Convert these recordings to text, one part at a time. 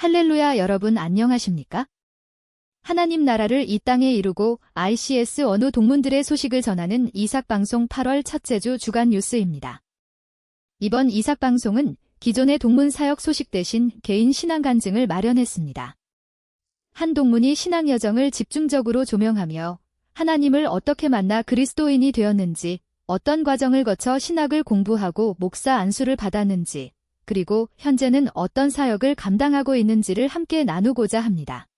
할렐루야, 여러분 안녕하십니까? 하나님 나라를 이 땅에 이루고 ICS 원우 동문들의 소식을 전하는 이삭방송 8월 첫째 주 주간 뉴스입니다. 이번 이삭방송은 기존의 동문 사역 소식 대신 개인 신앙 간증을 마련했습니다. 한 동문이 신앙 여정을 집중적으로 조명하며 하나님을 어떻게 만나 그리스도인이 되었는지, 어떤 과정을 거쳐 신학을 공부하고 목사 안수를 받았는지, 그리고 현재는 어떤 사역을 감당하고 있는지를 함께 나누고자 합니다.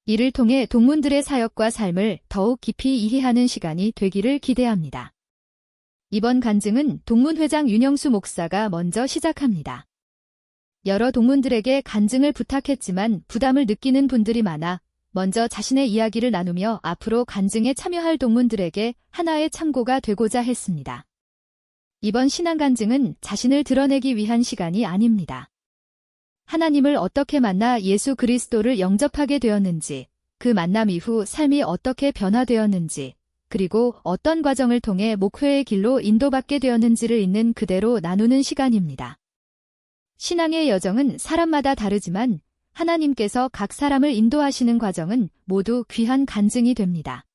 이를 통해 동문들의 사역과 삶을 더욱 깊이 이해하는 시간이 되기를 기대합니다. 이번 간증은 동문회장 윤영수 목사가 먼저 시작합니다. 여러 동문들에게 간증을 부탁했지만 부담을 느끼는 분들이 많아 먼저 자신의 이야기를 나누며 앞으로 간증에 참여할 동문들에게 하나의 참고가 되고자 했습니다. 이번 신앙 간증은 자신을 드러내기 위한 시간이 아닙니다. 하나님을 어떻게 만나 예수 그리스도를 영접하게 되었는지, 그 만남 이후 삶이 어떻게 변화되었는지, 그리고 어떤 과정을 통해 목회의 길로 인도받게 되었는지를 있는 그대로 나누는 시간입니다. 신앙의 여정은 사람마다 다르지만 하나님께서 각 사람을 인도하시는 과정은 모두 귀한 간증이 됩니다.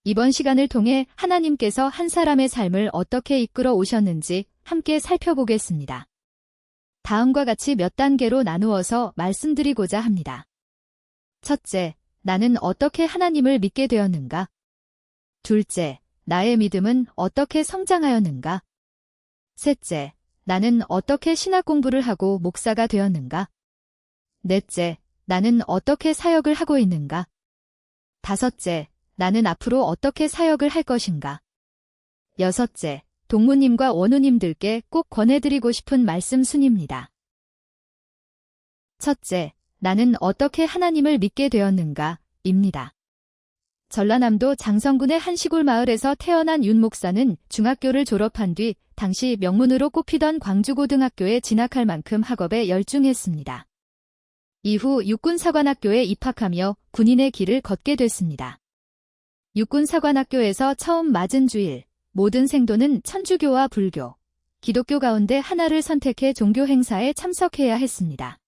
이번 시간을 통해 하나님께서 한 사람의 삶을 어떻게 이끌어 오셨는지 함께 살펴보겠습니다. 다음과 같이 몇 단계로 나누어서 말씀드리고자 합니다. 첫째, 나는 어떻게 하나님을 믿게 되었는가? 둘째, 나의 믿음은 어떻게 성장하였는가? 셋째, 나는 어떻게 신학 공부를 하고 목사가 되었는가? 넷째, 나는 어떻게 사역을 하고 있는가? 다섯째, 나는 앞으로 어떻게 사역을 할 것인가? 여섯째, 동무님과 원우님들께 꼭 권해드리고 싶은 말씀 순입니다. 첫째, 나는 어떻게 하나님을 믿게 되었는가? 입니다. 전라남도 장성군의 한 시골 마을에서 태어난 윤 목사는 중학교를 졸업한 뒤 당시 명문으로 꼽히던 광주고등학교에 진학할 만큼 학업에 열중했습니다. 이후 육군사관학교에 입학하며 군인의 길을 걷게 됐습니다. 육군사관학교에서 처음 맞은 주일, 모든 생도는 천주교와 불교, 기독교 가운데 하나를 선택해 종교 행사에 참석해야 했습니다.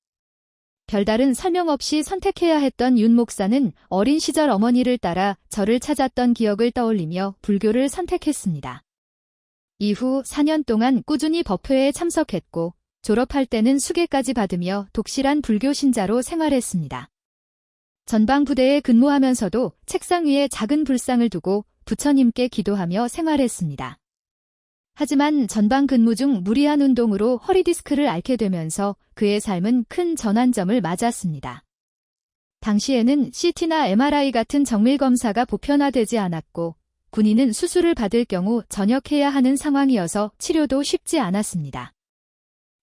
별다른 설명 없이 선택해야 했던 윤 목사는 어린 시절 어머니를 따라 절을 찾았던 기억을 떠올리며 불교를 선택했습니다. 이후 4년 동안 꾸준히 법회에 참석했고 졸업할 때는 수계까지 받으며 독실한 불교 신자로 생활했습니다. 전방부대에 근무하면서도 책상 위에 작은 불상을 두고 부처님께 기도하며 생활했습니다. 하지만 전방 근무 중 무리한 운동으로 허리 디스크를 앓게 되면서 그의 삶은 큰 전환점을 맞았습니다. 당시에는 CT나 MRI 같은 정밀 검사가 보편화되지 않았고 군인은 수술을 받을 경우 전역해야 하는 상황이어서 치료도 쉽지 않았습니다.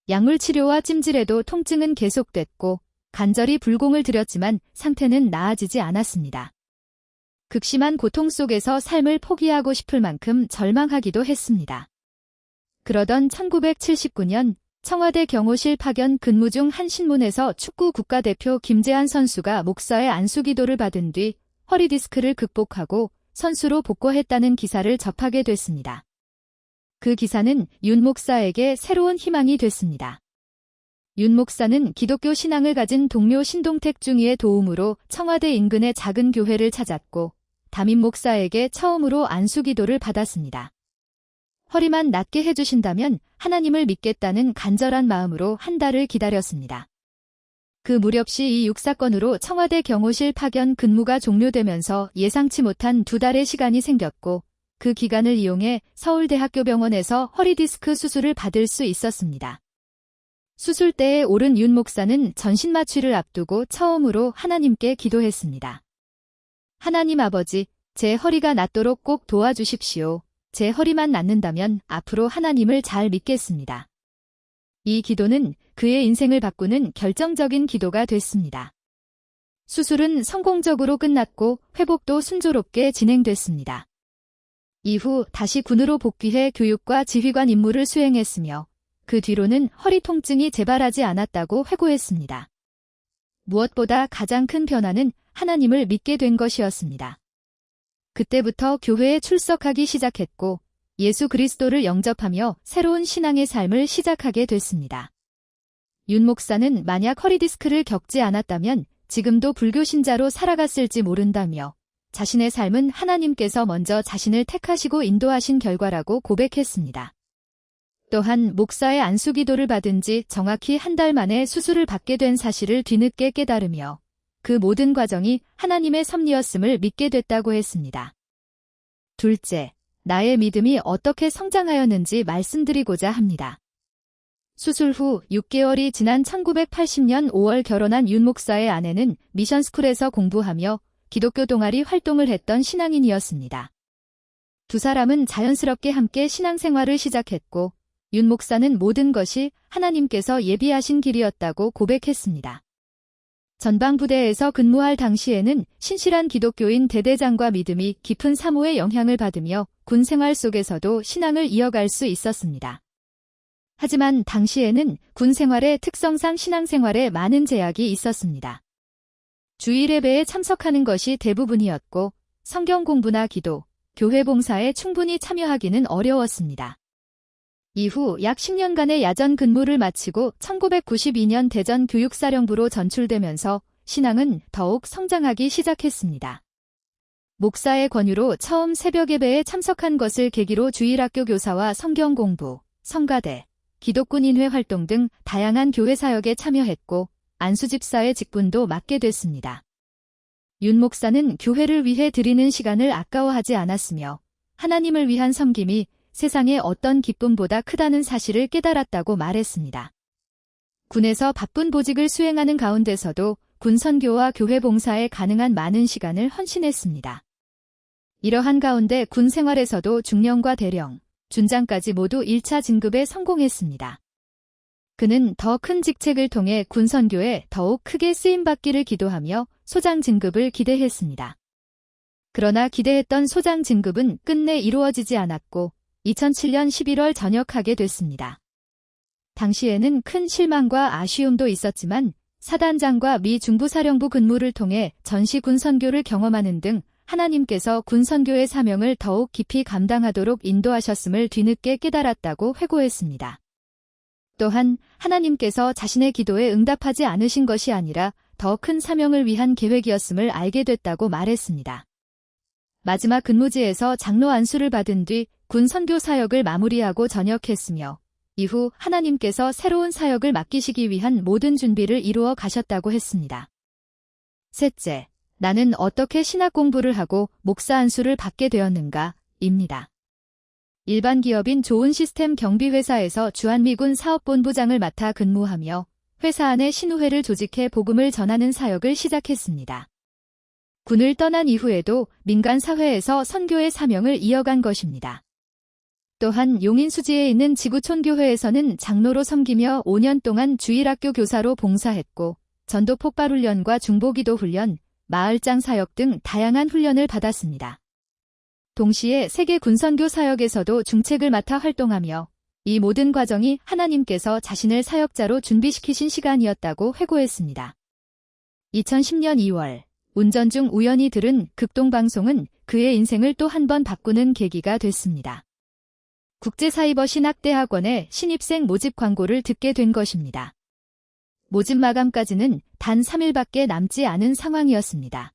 약물 치료와 찜질에도 통증은 계속됐고 간절히 불공을 들였지만 상태는 나아지지 않았습니다. 극심한 고통 속에서 삶을 포기하고 싶을 만큼 절망하기도 했습니다. 그러던 1979년 청와대 경호실 파견 근무 중 한 신문에서 축구 국가대표 김재한 선수가 목사의 안수기도를 받은 뒤 허리 디스크를 극복하고 선수로 복귀했다는 기사를 접하게 됐습니다. 그 기사는 윤 목사에게 새로운 희망이 됐습니다. 윤 목사는 기독교 신앙을 가진 동료 신동택 중위의 도움으로 청와대 인근의 작은 교회를 찾았고 담임 목사에게 처음으로 안수기도를 받았습니다. 허리만 낫게 해주신다면 하나님을 믿겠다는 간절한 마음으로 한 달을 기다렸습니다. 그 무렵시 이 육사건으로 청와대 경호실 파견 근무가 종료되면서 예상치 못한 2달의 시간이 생겼고 그 기간을 이용해 서울대학교병원에서 허리디스크 수술을 받을 수 있었습니다. 수술대에 오른 윤 목사는 전신마취를 앞두고 처음으로 하나님께 기도했습니다. 하나님 아버지, 제 허리가 낫도록 꼭 도와주십시오. 제 허리만 낫는다면 앞으로 하나님을 잘 믿겠습니다. 이 기도는 그의 인생을 바꾸는 결정적인 기도가 됐습니다. 수술은 성공적으로 끝났고 회복도 순조롭게 진행됐습니다. 이후 다시 군으로 복귀해 교육과 지휘관 임무를 수행했으며 그 뒤로는 허리 통증이 재발하지 않았다고 회고했습니다. 무엇보다 가장 큰 변화는 하나님을 믿게 된 것이었습니다. 그때부터 교회에 출석하기 시작했고 예수 그리스도를 영접하며 새로운 신앙의 삶을 시작하게 됐습니다. 윤 목사는 만약 허리디스크를 겪지 않았다면 지금도 불교 신자로 살아갔을지 모른다며 자신의 삶은 하나님께서 먼저 자신을 택하시고 인도하신 결과라고 고백했습니다. 또한 목사의 안수기도를 받은 지 정확히 한 달 만에 수술을 받게 된 사실을 뒤늦게 깨달으며 그 모든 과정이 하나님의 섭리였음을 믿게 됐다고 했습니다. 둘째, 나의 믿음이 어떻게 성장하였는지 말씀드리고자 합니다. 수술 후 6개월이 지난 1980년 5월 결혼한 윤 목사의 아내는 미션스쿨에서 공부하며 기독교 동아리 활동을 했던 신앙인이었습니다. 두 사람은 자연스럽게 함께 신앙생활을 시작했고 윤 목사는 모든 것이 하나님께서 예비하신 길이었다고 고백했습니다. 전방부대에서 근무할 당시에는 신실한 기독교인 대대장과 믿음이 깊은 사모의 영향을 받으며 군 생활 속에서도 신앙을 이어갈 수 있었습니다. 하지만 당시에는 군 생활의 특성상 신앙생활에 많은 제약이 있었습니다. 주일 예배에 참석하는 것이 대부분이었고 성경 공부나 기도, 교회 봉사에 충분히 참여하기는 어려웠습니다. 이후 약 10년간의 야전 근무를 마치고 1992년 대전 교육사령부로 전출되면서 신앙은 더욱 성장하기 시작했습니다. 목사의 권유로 처음 새벽 예배에 참석한 것을 계기로 주일학교 교사와 성경 공부, 성가대, 기독군인회 활동 등 다양한 교회 사역에 참여했고 안수집사의 직분도 맡게 됐습니다. 윤 목사는 교회를 위해 드리는 시간을 아까워하지 않았으며 하나님을 위한 섬김이 세상의 어떤 기쁨보다 크다는 사실을 깨달았다고 말했습니다. 군에서 바쁜 보직을 수행하는 가운데서도 군 선교와 교회 봉사에 가능한 많은 시간을 헌신했습니다. 이러한 가운데 군 생활에서도 중령과 대령, 준장까지 모두 1차 진급에 성공했습니다. 그는 더 큰 직책을 통해 군 선교에 더욱 크게 쓰임받기를 기도하며 소장 진급을 기대했습니다. 그러나 기대했던 소장 진급은 끝내 이루어지지 않았고 2007년 11월 전역하게 됐습니다. 당시에는 큰 실망과 아쉬움도 있었지만 사단장과 미 중부사령부 근무를 통해 전시 군 선교를 경험하는 등 하나님께서 군 선교의 사명을 더욱 깊이 감당하도록 인도하셨음을 뒤늦게 깨달았다고 회고했습니다. 또한 하나님께서 자신의 기도에 응답하지 않으신 것이 아니라 더 큰 사명을 위한 계획이었음을 알게 됐다고 말했습니다. 마지막 근무지에서 장로 안수를 받은 뒤 군 선교 사역을 마무리하고 전역했으며 이후 하나님께서 새로운 사역을 맡기시기 위한 모든 준비를 이루어 가셨다고 했습니다. 셋째, 나는 어떻게 신학 공부를 하고 목사 안수를 받게 되었는가? 입니다. 일반 기업인 좋은 시스템 경비회사에서 주한미군 사업본부장을 맡아 근무하며 회사 안에 신우회를 조직해 복음을 전하는 사역을 시작했습니다. 군을 떠난 이후에도 민간 사회에서 선교의 사명을 이어간 것입니다. 또한 용인수지에 있는 지구촌교회에서는 장로로 섬기며 5년 동안 주일학교 교사로 봉사했고 전도 폭발훈련과 중보기도 훈련, 마을장 사역 등 다양한 훈련을 받았습니다. 동시에 세계 군선교 사역에서도 중책을 맡아 활동하며 이 모든 과정이 하나님께서 자신을 사역자로 준비시키신 시간이었다고 회고했습니다. 2010년 2월 운전 중 우연히 들은 극동방송은 그의 인생을 또 한 번 바꾸는 계기가 됐습니다. 국제사이버신학대학원의 신입생 모집 광고를 듣게 된 것입니다. 모집 마감까지는 단 3일밖에 남지 않은 상황이었습니다.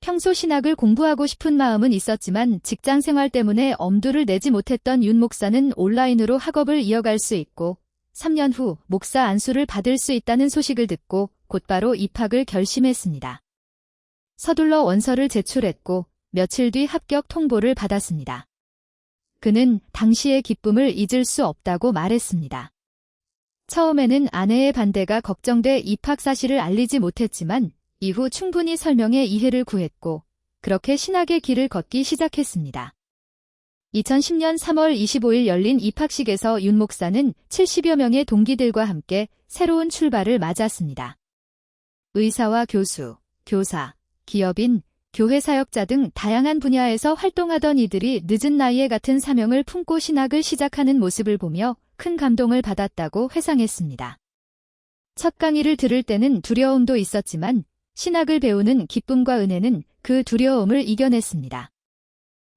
평소 신학을 공부하고 싶은 마음은 있었지만 직장 생활 때문에 엄두를 내지 못했던 윤 목사는 온라인으로 학업을 이어갈 수 있고 3년 후 목사 안수를 받을 수 있다는 소식을 듣고 곧바로 입학을 결심했습니다. 서둘러 원서를 제출했고 며칠 뒤 합격 통보를 받았습니다. 그는 당시의 기쁨을 잊을 수 없다고 말했습니다. 처음에는 아내의 반대가 걱정돼 입학 사실을 알리지 못했지만 이후 충분히 설명해 이해를 구했고 그렇게 신학의 길을 걷기 시작했습니다. 2010년 3월 25일 열린 입학식에서 윤 목사는 70여 명의 동기들과 함께 새로운 출발을 맞았습니다. 의사와 교수, 교사, 기업인, 교회 사역자 등 다양한 분야에서 활동하던 이들이 늦은 나이에 같은 사명을 품고 신학을 시작하는 모습을 보며 큰 감동을 받았다고 회상했습니다. 첫 강의를 들을 때는 두려움도 있었지만 신학을 배우는 기쁨과 은혜는 그 두려움을 이겨냈습니다.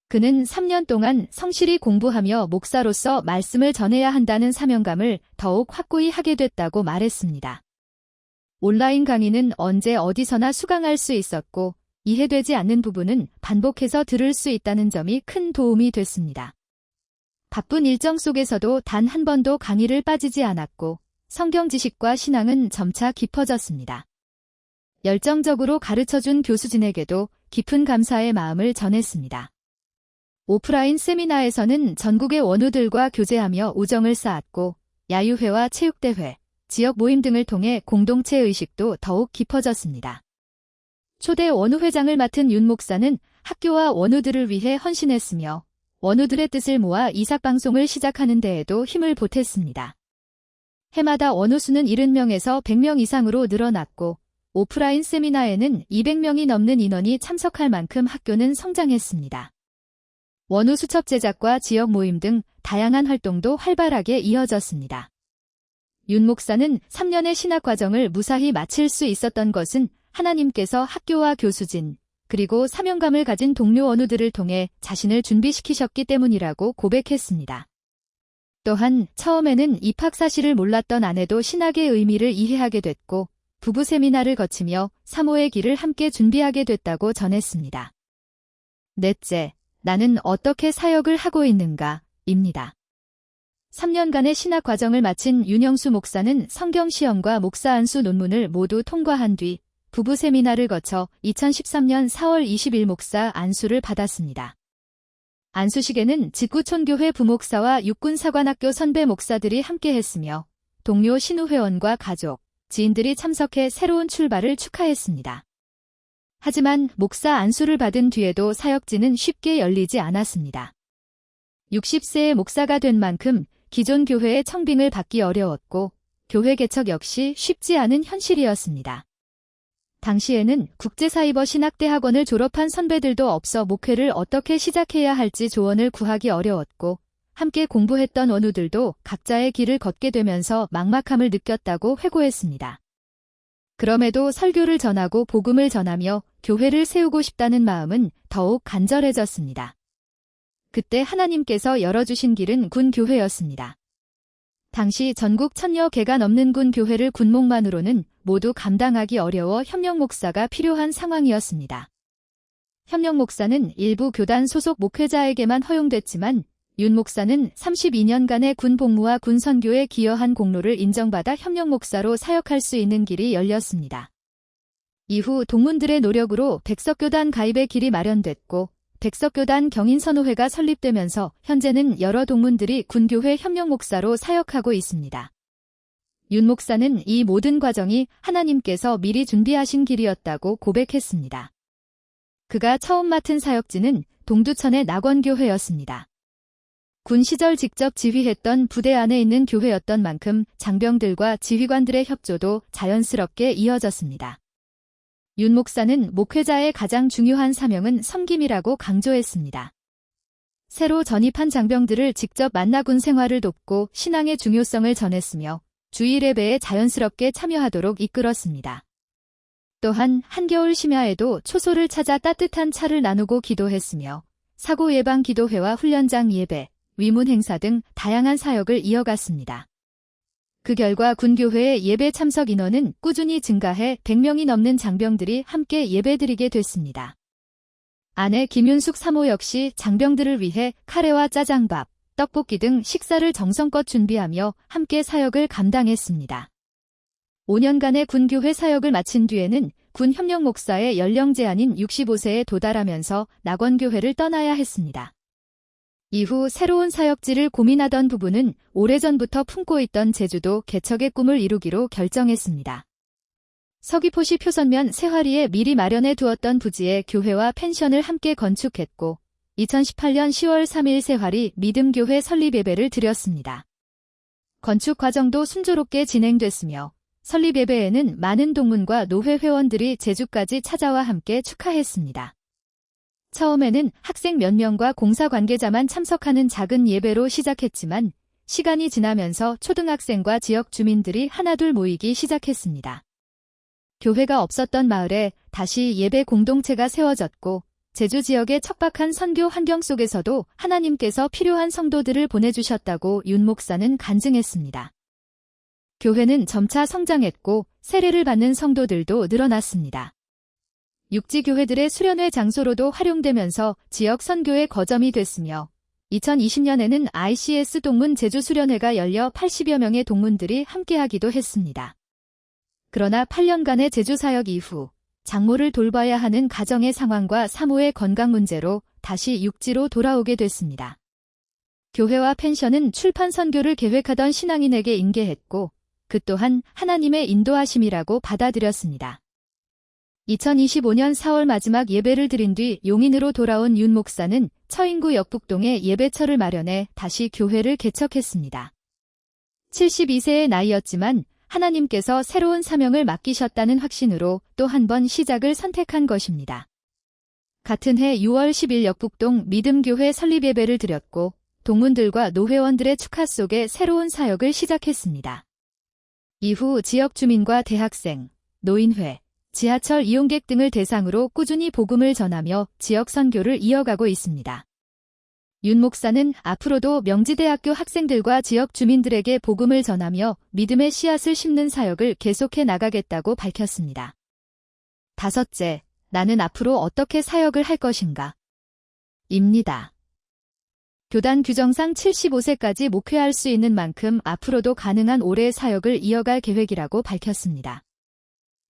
그는 3년 동안 성실히 공부하며 목사로서 말씀을 전해야 한다는 사명감을 더욱 확고히 하게 됐다고 말했습니다. 온라인 강의는 언제 어디서나 수강할 수 있었고 이해되지 않는 부분은 반복해서 들을 수 있다는 점이 큰 도움이 됐습니다. 바쁜 일정 속에서도 단 한 번도 강의를 빠지지 않았고 성경 지식과 신앙은 점차 깊어졌습니다. 열정적으로 가르쳐준 교수진에게도 깊은 감사의 마음을 전했습니다. 오프라인 세미나에서는 전국의 원우들과 교제하며 우정을 쌓았고 야유회와 체육대회, 지역 모임 등을 통해 공동체 의식도 더욱 깊어졌습니다. 초대 원우회장을 맡은 윤 목사는 학교와 원우들을 위해 헌신했으며 원우들의 뜻을 모아 이삭방송을 시작하는 데에도 힘을 보탰습니다. 해마다 원우수는 70명에서 100명 이상으로 늘어났고 오프라인 세미나에는 200명이 넘는 인원이 참석할 만큼 학교는 성장했습니다. 원우 수첩 제작과 지역 모임 등 다양한 활동도 활발하게 이어졌습니다. 윤 목사는 3년의 신학 과정을 무사히 마칠 수 있었던 것은 하나님께서 학교와 교수진, 그리고 사명감을 가진 동료 원우들을 통해 자신을 준비시키셨기 때문이라고 고백했습니다. 또한 처음에는 입학 사실을 몰랐던 아내도 신학의 의미를 이해하게 됐고 부부 세미나를 거치며 사모의 길을 함께 준비하게 됐다고 전했습니다. 넷째, 나는 어떻게 사역을 하고 있는가? 입니다. 3년간의 신학 과정을 마친 윤영수 목사는 성경 시험과 목사 안수 논문을 모두 통과한 뒤 부부 세미나를 거쳐 2013년 4월 20일 목사 안수를 받았습니다. 안수식에는 직구촌교회 부목사와 육군사관학교 선배 목사들이 함께했으며 동료 신우회원과 가족, 지인들이 참석해 새로운 출발을 축하했습니다. 하지만 목사 안수를 받은 뒤에도 사역지는 쉽게 열리지 않았습니다. 60세의 목사가 된 만큼 기존 교회의 청빙을 받기 어려웠고 교회 개척 역시 쉽지 않은 현실이었습니다. 당시에는 국제사이버 신학대학원을 졸업한 선배들도 없어 목회를 어떻게 시작해야 할지 조언을 구하기 어려웠고 함께 공부했던 원우들도 각자의 길을 걷게 되면서 막막함을 느꼈다고 회고했습니다. 그럼에도 설교를 전하고 복음을 전하며 교회를 세우고 싶다는 마음은 더욱 간절해졌습니다. 그때 하나님께서 열어주신 길은 군교회였습니다. 당시 전국 1000여 개가 넘는 군교회를 군목만으로는 모두 감당하기 어려워 협력 목사가 필요한 상황이었습니다. 협력 목사는 일부 교단 소속 목회자에게만 허용됐지만 윤 목사는 32년간의 군 복무와 군 선교에 기여한 공로를 인정받아 협력 목사로 사역할 수 있는 길이 열렸습니다. 이후 동문들의 노력으로 백석교단 가입의 길이 마련됐고 백석교단 경인선호회가 설립되면서 현재는 여러 동문들이 군교회 협력 목사로 사역하고 있습니다. 윤 목사는 이 모든 과정이 하나님께서 미리 준비하신 길이었다고 고백했습니다. 그가 처음 맡은 사역지는 동두천의 낙원교회였습니다. 군 시절 직접 지휘했던 부대 안에 있는 교회였던 만큼 장병들과 지휘관들의 협조도 자연스럽게 이어졌습니다. 윤 목사는 목회자의 가장 중요한 사명은 섬김이라고 강조했습니다. 새로 전입한 장병들을 직접 만나 군 생활을 돕고 신앙의 중요성을 전했으며 주일 예배에 자연스럽게 참여하도록 이끌었습니다. 또한 한겨울 심야에도 초소를 찾아 따뜻한 차를 나누고 기도했으며 사고 예방 기도회와 훈련장 예배, 위문 행사 등 다양한 사역을 이어갔습니다. 그 결과 군교회의 예배 참석 인원은 꾸준히 증가해 100명이 넘는 장병들이 함께 예배드리게 됐습니다. 아내 김윤숙 사모 역시 장병들을 위해 카레와 짜장밥, 떡볶이 등 식사를 정성껏 준비하며 함께 사역을 감당했습니다. 5년간의 군교회 사역을 마친 뒤에는 군 협력 목사의 연령 제한인 65세에 도달하면서 낙원교회를 떠나야 했습니다. 이후 새로운 사역지를 고민하던 부부는 오래전부터 품고 있던 제주도 개척의 꿈을 이루기로 결정했습니다. 서귀포시 표선면 세화리에 미리 마련해 두었던 부지에 교회와 펜션을 함께 건축했고 2018년 10월 3일 세화리 믿음교회 설립 예배를 드렸습니다. 건축 과정도 순조롭게 진행됐으며 설립 예배에는 많은 동문과 노회 회원들이 제주까지 찾아와 함께 축하했습니다. 처음에는 학생 몇 명과 공사 관계자만 참석하는 작은 예배로 시작했지만 시간이 지나면서 초등학생과 지역 주민들이 하나둘 모이기 시작했습니다. 교회가 없었던 마을에 다시 예배 공동체가 세워졌고 제주 지역의 척박한 선교 환경 속에서도 하나님께서 필요한 성도들을 보내주셨다고 윤 목사는 간증했습니다. 교회는 점차 성장했고 세례를 받는 성도들도 늘어났습니다. 육지교회들의 수련회 장소로도 활용되면서 지역 선교의 거점이 됐으며 2020년에는 ICS 동문 제주 수련회가 열려 80여 명의 동문들이 함께하기도 했습니다. 그러나 8년간의 제주 사역 이후 장모를 돌봐야 하는 가정의 상황과 사모의 건강 문제로 다시 육지로 돌아오게 됐습니다. 교회와 펜션은 출판 선교를 계획하던 신앙인에게 인계했고 그 또한 하나님의 인도하심이라고 받아들였습니다. 2025년 4월 마지막 예배를 드린 뒤 용인으로 돌아온 윤 목사는 처인구 역북동에 예배처를 마련해 다시 교회를 개척했습니다. 72세의 나이였지만 하나님께서 새로운 사명을 맡기셨다는 확신으로 또 한 번 시작을 선택한 것입니다. 같은 해 6월 10일 역북동 믿음교회 설립 예배를 드렸고 동문들과 노회원들의 축하 속에 새로운 사역을 시작했습니다. 이후 지역 주민과 대학생, 노인회, 지하철 이용객 등을 대상으로 꾸준히 복음을 전하며 지역 선교를 이어가고 있습니다. 윤 목사는 앞으로도 명지대학교 학생들과 지역 주민들에게 복음을 전하며 믿음의 씨앗을 심는 사역을 계속해 나가겠다고 밝혔습니다. 5째, 나는 앞으로 어떻게 사역을 할 것인가? 입니다. 교단 규정상 75세까지 목회할 수 있는 만큼 앞으로도 가능한 오래 사역을 이어갈 계획이라고 밝혔습니다.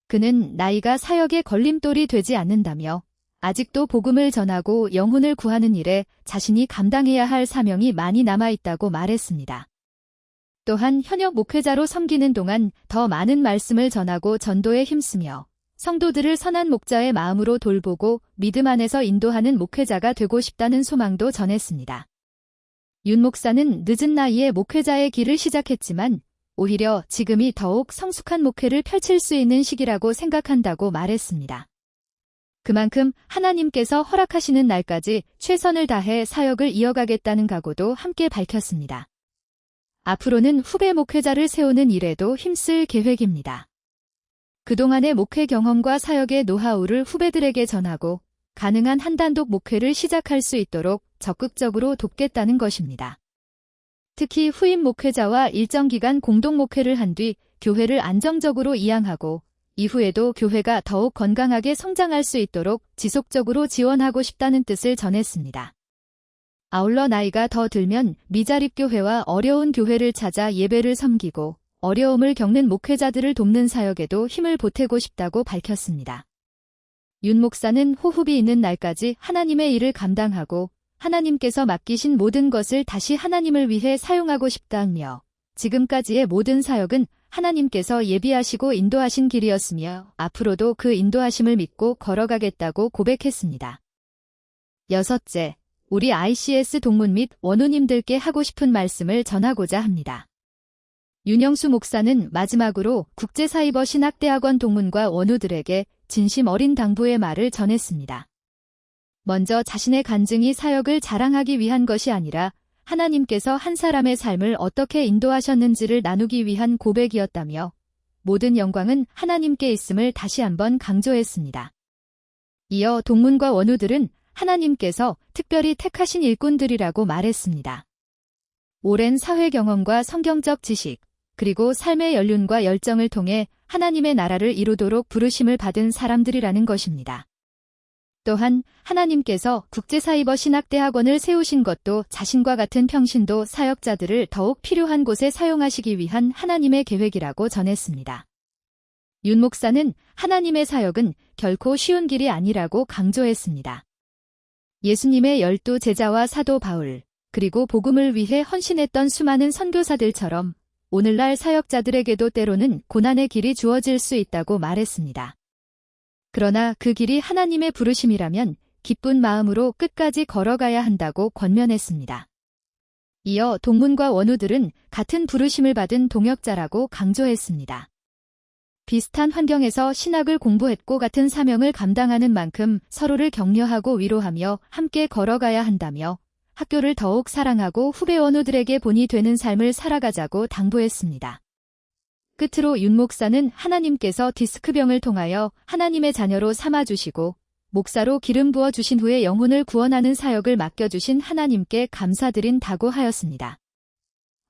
그는 나이가 사역의 걸림돌이 되지 않는다며 아직도 복음을 전하고 영혼을 구하는 일에 자신이 감당해야 할 사명이 많이 남아있다고 말했습니다. 또한 현역 목회자로 섬기는 동안 더 많은 말씀을 전하고 전도에 힘쓰며 성도들을 선한 목자의 마음으로 돌보고 믿음 안에서 인도하는 목회자가 되고 싶다는 소망도 전했습니다. 윤 목사는 늦은 나이에 목회자의 길을 시작했지만 오히려 지금이 더욱 성숙한 목회를 펼칠 수 있는 시기라고 생각한다고 말했습니다. 그만큼 하나님께서 허락하시는 날까지 최선을 다해 사역을 이어가겠다는 각오도 함께 밝혔습니다. 앞으로는 후배 목회자를 세우는 일에도 힘쓸 계획입니다. 그동안의 목회 경험과 사역의 노하우를 후배들에게 전하고 가능한 한단독 목회를 시작할 수 있도록 적극적으로 돕겠다는 것입니다. 특히 후임 목회자와 일정 기간 공동 목회를 한 뒤 교회를 안정적으로 이양하고 이후에도 교회가 더욱 건강하게 성장할 수 있도록 지속적으로 지원하고 싶다는 뜻을 전했습니다. 아울러 나이가 더 들면 미자립 교회와 어려운 교회를 찾아 예배를 섬기고 어려움을 겪는 목회자들을 돕는 사역에도 힘을 보태고 싶다고 밝혔습니다. 윤 목사는 호흡이 있는 날까지 하나님의 일을 감당하고 하나님께서 맡기신 모든 것을 다시 하나님을 위해 사용하고 싶다며 지금까지의 모든 사역은 하나님께서 예비하시고 인도하신 길이었으며 앞으로도 그 인도하심을 믿고 걸어가겠다고 고백했습니다. 6째, 우리 ICS 동문 및 원우님들께 하고 싶은 말씀을 전하고자 합니다. 윤영수 목사는 마지막으로 국제사이버 신학대학원 동문과 원우들에게 진심 어린 당부의 말을 전했습니다. 먼저 자신의 간증이 사역을 자랑하기 위한 것이 아니라 하나님께서 한 사람의 삶을 어떻게 인도하셨는지를 나누기 위한 고백이었다며 모든 영광은 하나님께 있음을 다시 한번 강조했습니다. 이어 동문과 원우들은 하나님께서 특별히 택하신 일꾼들이라고 말했습니다. 오랜 사회 경험과 성경적 지식, 그리고 삶의 연륜과 열정을 통해 하나님의 나라를 이루도록 부르심을 받은 사람들이라는 것입니다. 또한 하나님께서 국제사이버 신학대학원을 세우신 것도 자신과 같은 평신도 사역자들을 더욱 필요한 곳에 사용하시기 위한 하나님의 계획이라고 전했습니다. 윤 목사는 하나님의 사역은 결코 쉬운 길이 아니라고 강조했습니다. 예수님의 12 제자와 사도 바울, 그리고 복음을 위해 헌신했던 수많은 선교사들처럼 오늘날 사역자들에게도 때로는 고난의 길이 주어질 수 있다고 말했습니다. 그러나 그 길이 하나님의 부르심이라면 기쁜 마음으로 끝까지 걸어가야 한다고 권면했습니다. 이어 동문과 원우들은 같은 부르심을 받은 동역자라고 강조했습니다. 비슷한 환경에서 신학을 공부했고 같은 사명을 감당하는 만큼 서로를 격려하고 위로하며 함께 걸어가야 한다며 학교를 더욱 사랑하고 후배 원우들에게 본이 되는 삶을 살아가자고 당부했습니다. 끝으로 윤 목사는 하나님께서 디스크병을 통하여 하나님의 자녀로 삼아주시고 목사로 기름 부어 주신 후에 영혼을 구원하는 사역을 맡겨주신 하나님께 감사드린다고 하였습니다.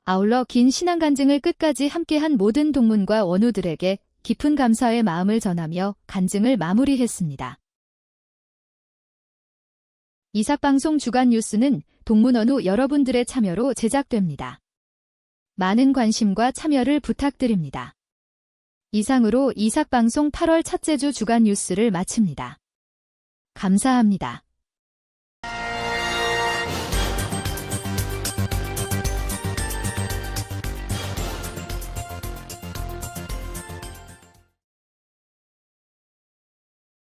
아울러 긴 신앙 간증을 끝까지 함께한 모든 동문과 원우들에게 깊은 감사의 마음을 전하며 간증을 마무리했습니다. 이삭방송 주간 뉴스는 동문원우 여러분들의 참여로 제작됩니다. 많은 관심과 참여를 부탁드립니다. 이상으로 이삭방송 8월 첫째 주 주간 뉴스를 마칩니다. 감사합니다.